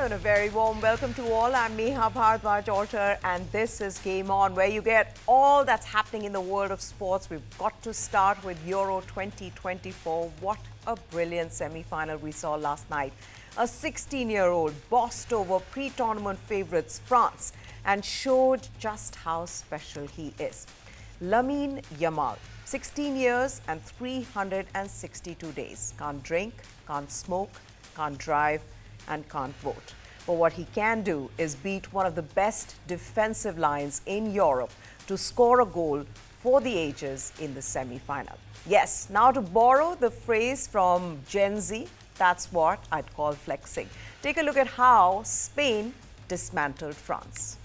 and a very warm welcome to all. I'm Neha Bhardwaj-Alter and this is Game On, where you get all that's happening in the world of sports. We've got to start with Euro 2024. What a brilliant semi-final we saw last night. A 16-year-old bossed over pre-tournament favourites France and showed just how special he is. Lamine Yamal, 16 years and 362 days. Can't drink, can't smoke, can't drive and can't vote. But what he can do is beat one of the best defensive lines in Europe to score a goal for the ages in the semi-final. Yes, now to borrow the phrase from Gen Z, that's what I'd call flexing. Take a look at how Spain dismantled France.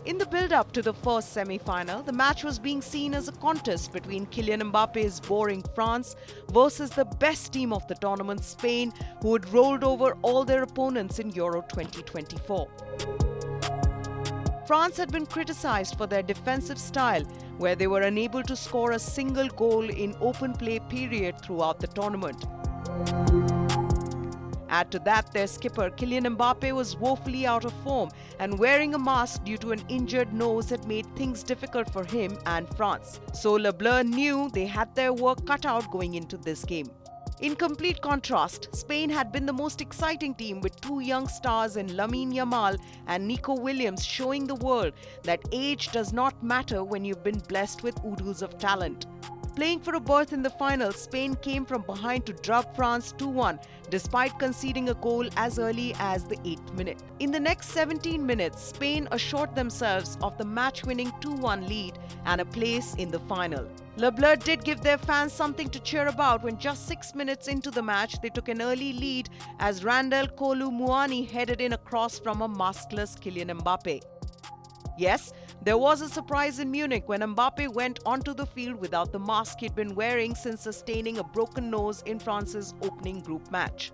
In the build-up to the first semi-final, the match was being seen as a contest between Kylian Mbappe's boring France versus the best team of the tournament, Spain, who had rolled over all their opponents in Euro 2024. France had been criticised for their defensive style, where they were unable to score a single goal in open play period throughout the tournament. Add to that, their skipper Kylian Mbappe was woefully out of form, and wearing a mask due to an injured nose had made things difficult for him and France. So Le Bleu knew they had their work cut out going into this game. In complete contrast, Spain had been the most exciting team, with two young stars in Lamine Yamal and Nico Williams showing the world that age does not matter when you've been blessed with oodles of talent. Playing for a berth in the final, Spain came from behind to drub France 2-1 despite conceding a goal as early as the 8th minute. In the next 17 minutes, Spain assured themselves of the match-winning 2-1 lead and a place in the final. Le Bleu did give their fans something to cheer about when just 6 minutes into the match, they took an early lead as Randal Kolo Muani headed in a cross from a maskless Kylian Mbappe. Yes, there was a surprise in Munich when Mbappe went onto the field without the mask he'd been wearing since sustaining a broken nose in France's opening group match.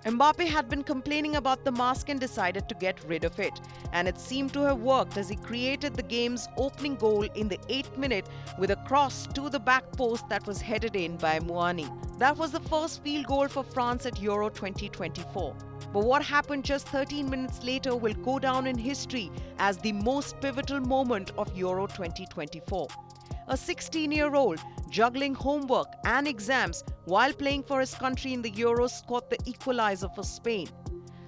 Mbappe had been complaining about the mask and decided to get rid of it, and it seemed to have worked as he created the game's opening goal in the 8th minute with a cross to the back post that was headed in by Muani. That was the first field goal for France at Euro 2024. But what happened just 13 minutes later will go down in history as the most pivotal moment of Euro 2024. A 16-year-old juggling homework and exams while playing for his country in the Euros scored the equalizer for Spain.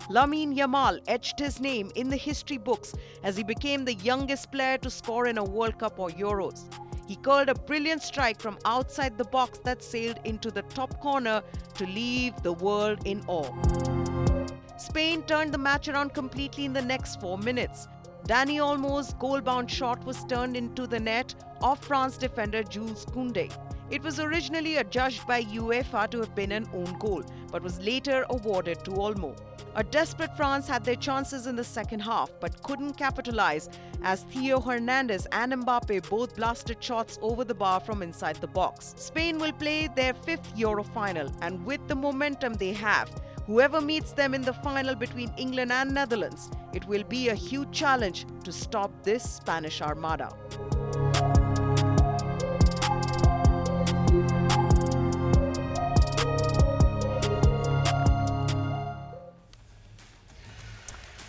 Lamine Yamal etched his name in the history books as he became the youngest player to score in a World Cup or Euros. He curled a brilliant strike from outside the box that sailed into the top corner to leave the world in awe. Spain turned the match around completely in the next 4 minutes. Dani Olmo's goal-bound shot was turned into the net of France defender Jules Koundé. It was originally adjudged by UEFA to have been an own goal, but was later awarded to Olmo. A desperate France had their chances in the second half, but couldn't capitalize as Theo Hernandez and Mbappe both blasted shots over the bar from inside the box. Spain will play their 5th Euro final, and with the momentum they have, whoever meets them in the final between England and Netherlands, it will be a huge challenge to stop this Spanish armada.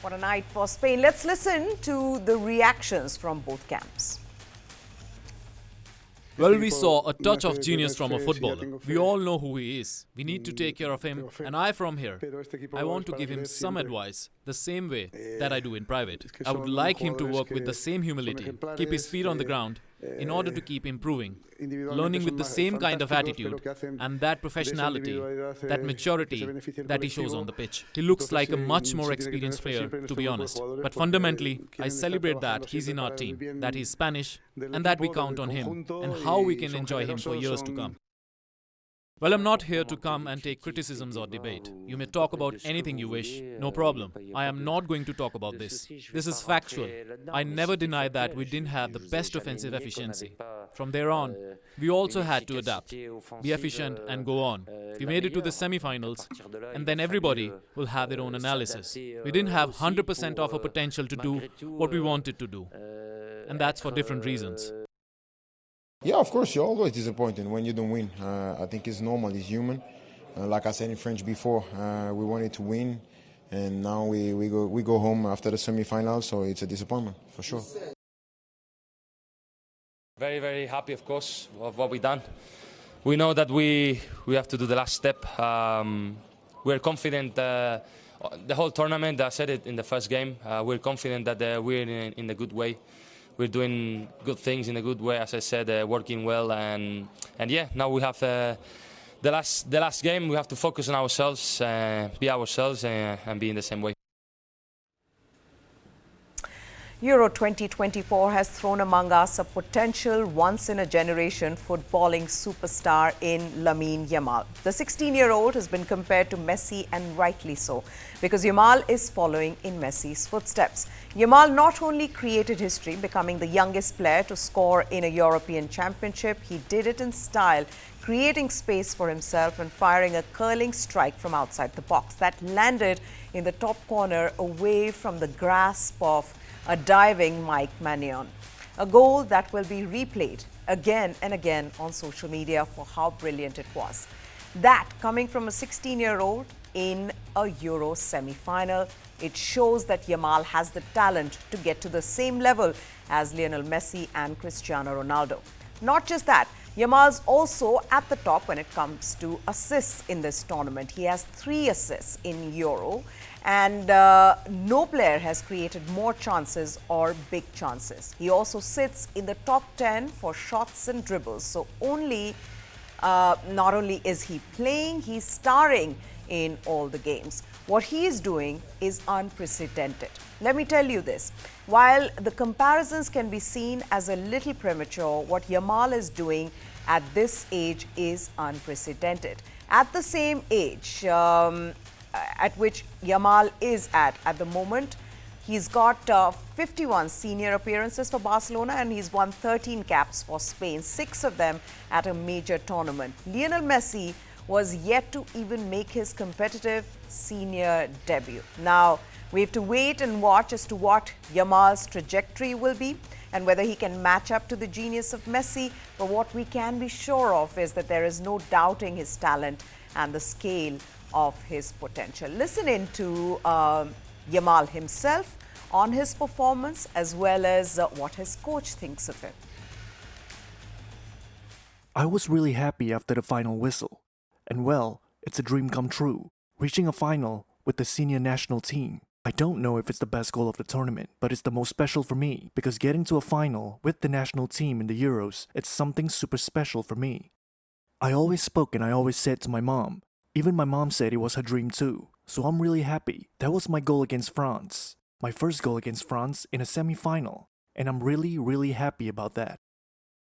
What a night for Spain. Let's listen to the reactions from both camps. Well, we saw a touch of genius from a footballer. We all know who he is. We need to take care of him. And I, from here, I want to give him some advice, the same way that I do in private. I would like him to work with the same humility, keep his feet on the ground, in order to keep improving, learning with the same kind of attitude and that professionality, that maturity that he shows on the pitch. He looks like a much more experienced player, to be honest. But fundamentally, I celebrate that he's in our team, that he's Spanish, and that we count on him, and how we can enjoy him for years to come. Well, I'm not here to come and take criticisms or debate. You may talk about anything you wish, no problem. I am not going to talk about this. This is factual. I never denied that we didn't have the best offensive efficiency. From there on, we also had to adapt, be efficient and go on. We made it to the semi-finals, and then everybody will have their own analysis. We didn't have 100% of our potential to do what we wanted to do, and that's for different reasons. Yeah, of course, you're always disappointed when you don't win. I think it's normal, it's human. Like I said in French before, we wanted to win, and now we go home after the semi-final, so it's a disappointment, for sure. Very, very happy, of course, of what we've done. We know that we have to do the last step. We're confident the whole tournament, I said it in the first game, we're confident that we're in a good way. We're doing good things in a good way, as I said, working well. And yeah, now we have the last game. We have to focus on ourselves, be ourselves, and be in the same way. Euro 2024 has thrown among us a potential once-in-a-generation footballing superstar in Lamine Yamal. The 16-year-old has been compared to Messi, and rightly so, because Yamal is following in Messi's footsteps. Yamal not only created history, becoming the youngest player to score in a European championship, he did it in style, creating space for himself and firing a curling strike from outside the box that landed in the top corner away from the grasp of a diving Mike Maignan. A goal that will be replayed again and again on social media for how brilliant it was. That coming from a 16-year-old in a Euro semi-final, it shows that Yamal has the talent to get to the same level as Lionel Messi and Cristiano Ronaldo. Not just that, Yamal's also at the top when it comes to assists in this tournament. He has 3 assists in Euro, and no player has created more chances or big chances. He also sits in the top 10 for shots and dribbles. So not only is he playing, he's starring in all the games. What he is doing is unprecedented. Let me tell you this. While the comparisons can be seen as a little premature, what Yamal is doing at this age is unprecedented. At the same age at which Yamal is at the moment, he's got 51 senior appearances for Barcelona, and he's won 13 caps for Spain, 6 of them at a major tournament. Lionel Messi was yet to even make his competitive senior debut. Now, we have to wait and watch as to what Yamal's trajectory will be and whether he can match up to the genius of Messi. But what we can be sure of is that there is no doubting his talent and the scale of his potential. Listen in to Yamal himself on his performance, as well as what his coach thinks of him. I was really happy after the final whistle. And well, it's a dream come true, reaching a final with the senior national team. I don't know if it's the best goal of the tournament, but it's the most special for me because getting to a final with the national team in the Euros, it's something super special for me. I always spoke and I always said to my mom. Even my mom said it was her dream too. So I'm really happy. That was my goal against France. My first goal against France in a semi-final. And I'm really, really happy about that.